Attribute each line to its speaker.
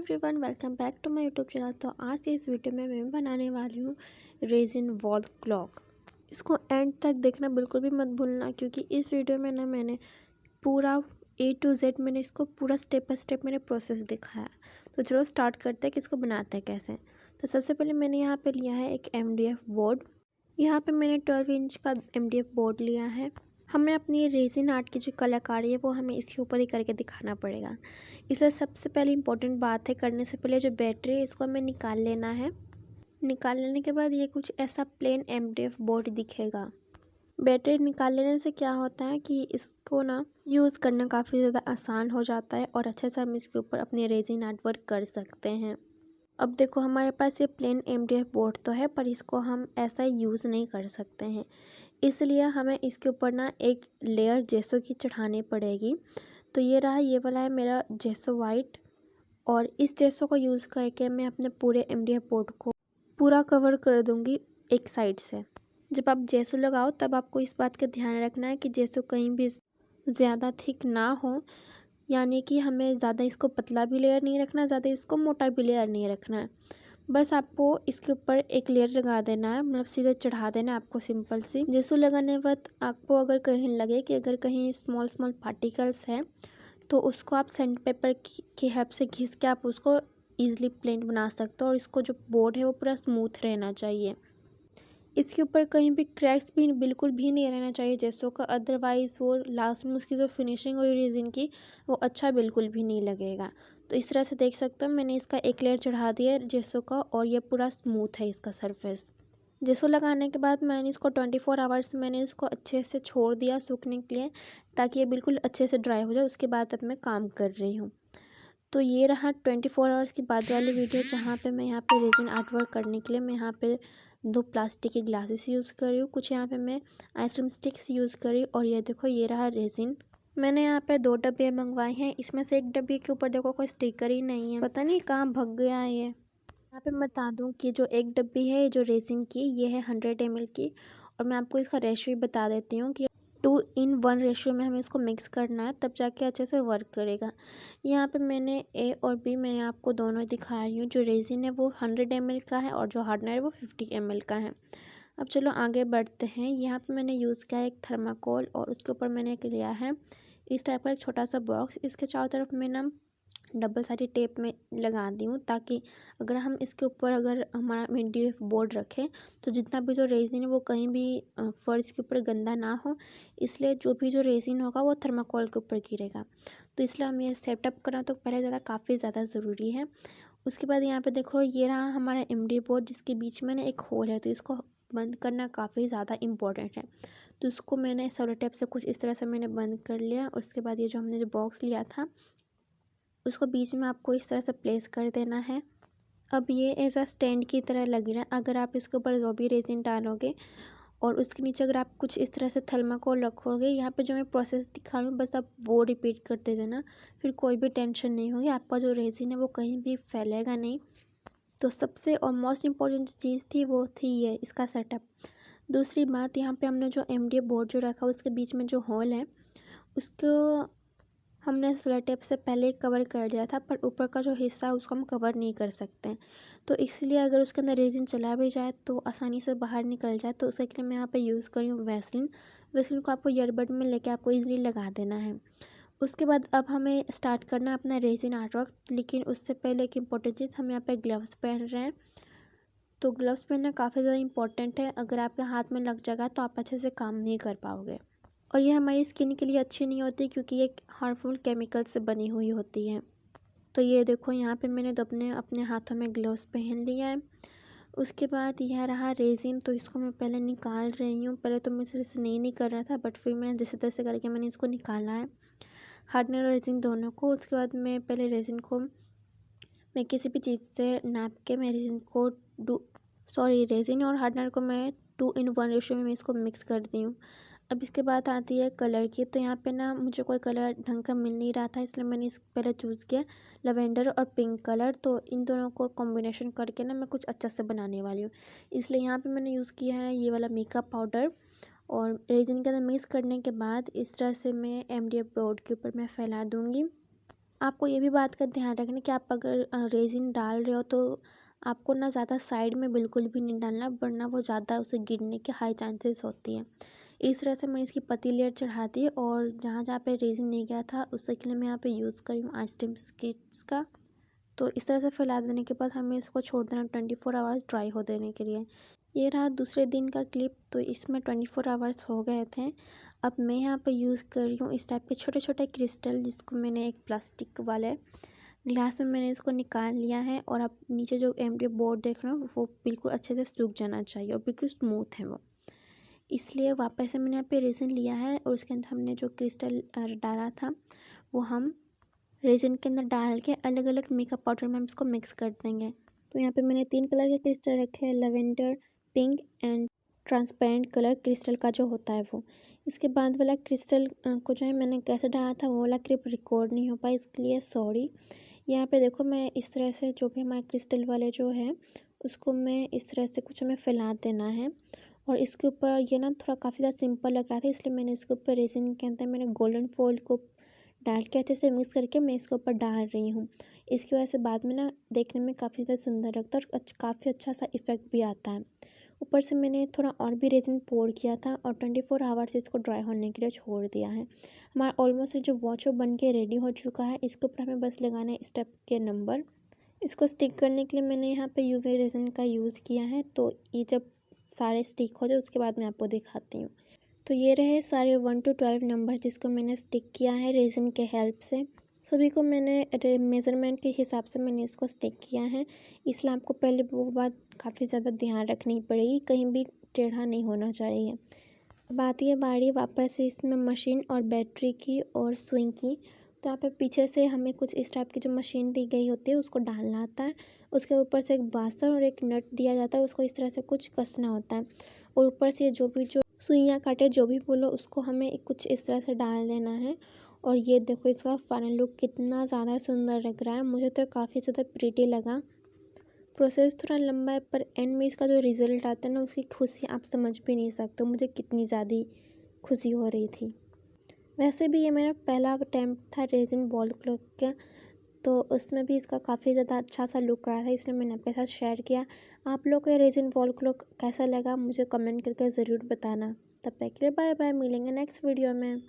Speaker 1: Everyone, welcome back to my YouTube channel. तो आज की इस वीडियो में मैं बनाने वाली हूँ रेजिन वॉल क्लॉक। इसको एंड तक देखना बिल्कुल भी मत भूलना, क्योंकि इस वीडियो में ना मैंने पूरा A to Z मैंने इसको पूरा स्टेप बाय स्टेप मैंने प्रोसेस दिखाया। तो चलो स्टार्ट करते हैं कि इसको बनाते हैं कैसे। तो सबसे पहले मैंने यहाँ पे लिया है एक MDF बोर्ड। यहाँ पे मैंने 12 इंच का MDF बोर्ड लिया है। हमें अपनी रेजिन आर्ट की जो कलाकारी है वो हमें इसके ऊपर ही करके दिखाना पड़ेगा। इसलिए सबसे पहले इम्पोर्टेंट बात है, करने से पहले जो बैटरी है इसको हमें निकाल लेना है। निकाल लेने के बाद ये कुछ ऐसा प्लेन MDF बोर्ड दिखेगा। बैटरी निकाल लेने से क्या होता है कि इसको ना यूज़ करना काफ़ी ज़्यादा आसान हो जाता है और अच्छे से हम इसके ऊपर अपने रेजिन आर्ट वर्क कर सकते हैं। अब देखो, हमारे पास ये प्लेन MDF बोर्ड तो है, पर इसको हम ऐसा यूज़ नहीं कर सकते हैं। इसलिए हमें इसके ऊपर ना एक लेयर जेसो की चढ़ानी पड़ेगी। तो ये रहा, ये वाला है मेरा जेसो वाइट, और इस जेसो को यूज़ करके मैं अपने पूरे MDF बोर्ड को पूरा कवर कर दूंगी एक साइड से। जब आप जेसो लगाओ तब आपको इस बात का ध्यान रखना है कि जेसो कहीं भी ज़्यादा थिक ना हो, यानी कि हमें ज़्यादा इसको पतला भी लेयर नहीं रखना, ज़्यादा इसको मोटा भी लेयर नहीं रखना है। बस आपको इसके ऊपर एक लेयर लगा देना है, मतलब सीधे चढ़ा देना है आपको सिंपल सी। जेसो लगाने वक्त आपको अगर कहीं लगे कि अगर कहीं स्मॉल स्मॉल पार्टिकल्स हैं तो उसको आप सैंड पेपर की हेल्प से घिस के आप उसको ईजिली प्लेन बना सकते हो, और इसको जो बोर्ड है वो पूरा स्मूथ रहना चाहिए। इसके ऊपर कहीं भी क्रैक्स भी बिल्कुल भी नहीं रहना चाहिए जेसो का, अदरवाइज़ वो लास्ट में उसकी जो फिनिशिंग हुई रेजिन की वो अच्छा बिल्कुल भी नहीं लगेगा। तो इस तरह से देख सकते हो मैंने इसका एक लेयर चढ़ा दिया है जेसो का, और ये पूरा स्मूथ है इसका सरफेस। जेसो लगाने के बाद मैंने इसको 24 आवर्स मैंने इसको अच्छे से छोड़ दिया सूखने के लिए, ताकि ये बिल्कुल अच्छे से ड्राई हो जाए। उसके बाद अब मैं काम कर रही हूँ। तो ये रहा 24 आवर्स के बाद वाली वीडियो, जहाँ पे मैं यहाँ पे रेजिन आर्ट वर्क करने के लिए मैं यहाँ पे 2 प्लास्टिक के ग्लासेस यूज़ कर रही हूँ। कुछ यहाँ पे मैं आइसक्रीम स्टिक्स यूज़ कर रही हूँ, और ये देखो ये रहा रेजिन। मैंने यहाँ पे 2 डब्बे मंगवाए हैं। इसमें से एक डब्बे के ऊपर देखो कोई स्टिकर ही नहीं है, पता नहीं कहाँ भग गया है ये। यहाँ पे मैं बता दूँ कि जो एक डब्बी है जो रेजिन की, ये है 100 ml की, और मैं आपको इसका रेशियो बता देती हूँ कि 2:1 रेशियो में हमें इसको मिक्स करना है, तब जाके अच्छे से वर्क करेगा। यहाँ पे मैंने A और B मैंने आपको दोनों दिखा रही हूँ। जो रेजिन है वो 100 ml का है और जो हार्डनर है वो 50 ml का है। अब चलो आगे बढ़ते हैं। यहाँ पे मैंने यूज़ किया है एक थर्माकोल, और उसके ऊपर मैंने एक लिया है इस टाइप का एक छोटा सा बॉक्स। इसके चारों तरफ मैं ना डबल साइडेड टेप में लगा दी हूँ, ताकि अगर हम इसके ऊपर अगर हमारा MDF बोर्ड रखें तो जितना भी जो रेजिन है वो कहीं भी फर्श के ऊपर गंदा ना हो। इसलिए जो भी जो रेजिन होगा वो थर्माकोल के ऊपर गिरेगा। तो इसलिए हमें सेटअप करना तो पहले काफ़ी ज़्यादा ज़रूरी है। उसके बाद यहाँ पे देखो ये रहा हमारा MDF बोर्ड, जिसके बीच में ना एक होल है, तो इसको बंद करना काफ़ी ज़्यादा इम्पोर्टेंट है। तो इसको मैंने सेलो टेप से कुछ इस तरह से मैंने बंद कर लिया। और उसके बाद ये जो हमने जो बॉक्स लिया था उसको बीच में आपको इस तरह से प्लेस कर देना है। अब ये ऐसा स्टैंड की तरह लग रहा है। अगर आप इसके ऊपर जो भी रेजिन डालोगे और उसके नीचे अगर आप कुछ इस तरह से थर्माकोल रखोगे, यहाँ पे जो मैं प्रोसेस दिखा रही हूँ बस आप वो रिपीट करते जाना, फिर कोई भी टेंशन नहीं होगी। आपका जो रेजिन है वो कहीं भी फैलेगा नहीं। तो सबसे और मोस्ट इम्पॉर्टेंट चीज़ थी वो थी ये इसका सेटअप। दूसरी बात, यहाँ पे हमने जो MDF बोर्ड जो रखा उसके बीच में जो होल है उसको हमने सेलो टेप से पहले कवर कर लिया था, पर ऊपर का जो हिस्सा है उसको हम कवर नहीं कर सकते हैं। तो इसलिए अगर उसके अंदर रेजिन चला भी जाए तो आसानी से बाहर निकल जाए, तो उसके लिए मैं यहाँ पे यूज़ कर रही हूँ वैसलीन। वैसलीन को आपको ईयरबड में लेके आपको ईजिली लगा देना है। उसके बाद अब हमें स्टार्ट करना है अपना रेजिन आर्ट वर्क, लेकिन उससे पहले एक इम्पोर्टेंट चीज़, हम यहाँ पे ग्लव्स पहन रहे हैं। तो ग्लव्स पहनना काफ़ी ज़्यादा इंपॉर्टेंट है। अगर आपके हाथ में लग जाएगा तो आप अच्छे से काम नहीं कर पाओगे, और ये हमारी स्किन के लिए अच्छी नहीं होती, क्योंकि ये हार्मफुल केमिकल से बनी हुई होती है। तो ये देखो यहाँ पे मैंने तो अपने अपने हाथों में ग्लव्स पहन लिया है। उसके बाद यह रहा रेजिन, तो इसको मैं पहले निकाल रही हूँ। पहले तो मुझसे इसे नहीं कर रहा था, बट फिर मैंने जैसे तैसे करके मैंने इसको निकाला है, हार्डनर और रेजिन दोनों को। उसके बाद मैं पहले रेजिन को मैं किसी भी चीज़ से नाप के मैं रेजिन और हार्डनर को मैं 2:1 रेशियो में मैं इसको मिक्स करती हूँ। अब इसके बाद आती है कलर की। तो यहाँ पे ना मुझे कोई कलर ढंग का मिल नहीं रहा था, इसलिए मैंने इस पहले चूज़ किया लैवेंडर और पिंक कलर। तो इन दोनों को कॉम्बिनेशन करके ना मैं कुछ अच्छा से बनाने वाली हूँ। इसलिए यहाँ पे मैंने यूज़ किया है ये वाला मेकअप पाउडर, और रेजिन के अंदर मिक्स करने के बाद इस तरह से मैं MDF बोर्ड के ऊपर मैं फैला दूँगी। आपको ये भी बात का ध्यान रखना कि आप अगर रेज़िन डाल रहे हो तो आपको ना ज़्यादा साइड में बिल्कुल भी नहीं डालना, वरना वो ज़्यादा उसे गिरने के हाई चांसेस होती हैं। इस तरह से मैंने इसकी पतली लेयर चढ़ा दी और जहाँ पे रेज़िन नहीं गया था उसके लिए मैं यहाँ पे यूज़ कर रही हूँ आइस क्रीम स्किट्स का। तो इस तरह से फैला देने के बाद हमें इसको छोड़ देना 24 आवर्स ड्राई हो देने के लिए। ये रहा दूसरे दिन का क्लिप, तो इसमें 24 आवर्स हो गए थे। अब मैं यहाँ पे यूज़ कर रही हूँ इस टाइप के छोटे-छोटे क्रिस्टल, जिसको मैंने एक प्लास्टिक वाले ग्लास में मैंने इसको निकाल लिया है। और अब नीचे जो एम्प्टी बोर्ड देख रहे हो वो बिल्कुल अच्छे से सूख जाना चाहिए और बिल्कुल स्मूथ है वो। इसलिए वापस से मैंने यहाँ पे रेज़िन लिया है और उसके अंदर हमने जो क्रिस्टल डाला था वो हम रेज़िन के अंदर डाल के अलग अलग मेकअप पाउडर में हम इसको मिक्स कर देंगे। तो यहाँ पे मैंने 3 कलर के क्रिस्टल रखे हैं, lavender, pink and transparent colour crystal का जो होता है वो। इसके बाद वाला क्रिस्टल को जो है मैंने कैसे डाला था वो वाला क्लिप रिकॉर्ड नहीं हो पाया, इसके लिए सॉरी। यहाँ पे देखो मैं इस तरह से जो भी हमारे क्रिस्टल वाले जो है उसको मैं इस तरह से कुछ हमें फैला देना है। और इसके ऊपर ये ना थोड़ा काफ़ी ज़्यादा सिंपल लग रहा था, इसलिए मैंने इसके ऊपर रेज़िन के अंदर मैंने गोल्डन फॉइल को डाल के अच्छे से मिक्स करके मैं इसके ऊपर डाल रही हूँ। इसकी वजह से बाद में ना देखने में काफ़ी ज़्यादा सुंदर लगता है और काफ़ी अच्छा सा इफ़ेक्ट भी आता है। ऊपर से मैंने थोड़ा और भी रेज़िन पोर किया था और 24 आवर्स इसको ड्राई होने के लिए छोड़ दिया है। हमारा ऑलमोस्ट जो वॉच बन के रेडी हो चुका है। इसके ऊपर हमें बस लगाना है स्टेप के नंबर। इसको स्टिक करने के लिए मैंने यहाँ पे यूवी रेज़िन का यूज़ किया है। तो ये जब सारे स्टिक हो जाए उसके बाद मैं आपको दिखाती हूँ। तो ये रहे सारे 1 to 12 नंबर जिसको मैंने स्टिक किया है रेज़िन के हेल्प से। सभी को मैंने मेज़रमेंट के हिसाब से मैंने इसको स्टिक किया है। इसलिए आपको पहले वो बात काफ़ी ज़्यादा ध्यान रखनी पड़ेगी, कहीं भी टेढ़ा नहीं होना चाहिए। अब आती है बारी वापस से इसमें मशीन और बैटरी की और सुई की। तो यहाँ पे पीछे से हमें कुछ इस टाइप की जो मशीन दी गई होती है उसको डालना आता है। उसके ऊपर से एक बासर और एक नट दिया जाता है, उसको इस तरह से कुछ कसना होता है। और ऊपर से जो सुइयाँ काटे जो भी बोलो उसको हमें कुछ इस तरह से डाल देना है। और ये देखो इसका फाइनल लुक कितना ज़्यादा सुंदर लग रहा है, मुझे तो काफ़ी ज़्यादा प्रीटी लगा। प्रोसेस थोड़ा लंबा है पर एंड में इसका जो रिज़ल्ट आता है ना उसकी खुशी आप समझ भी नहीं सकते मुझे कितनी ज़्यादा खुशी हो रही थी। वैसे भी ये मेरा पहला अटेम्प्ट था रेज़िन वॉल क्लॉक का, तो उसमें भी इसका काफ़ी ज़्यादा अच्छा सा लुक आया था, इसलिए मैंने आपके साथ शेयर किया। आप लोग को ये रेज़िन वॉल क्लॉक कैसा लगा मुझे कमेंट करके ज़रूर बताना। तब तक के लिए बाय बाय, मिलेंगे नेक्स्ट वीडियो में।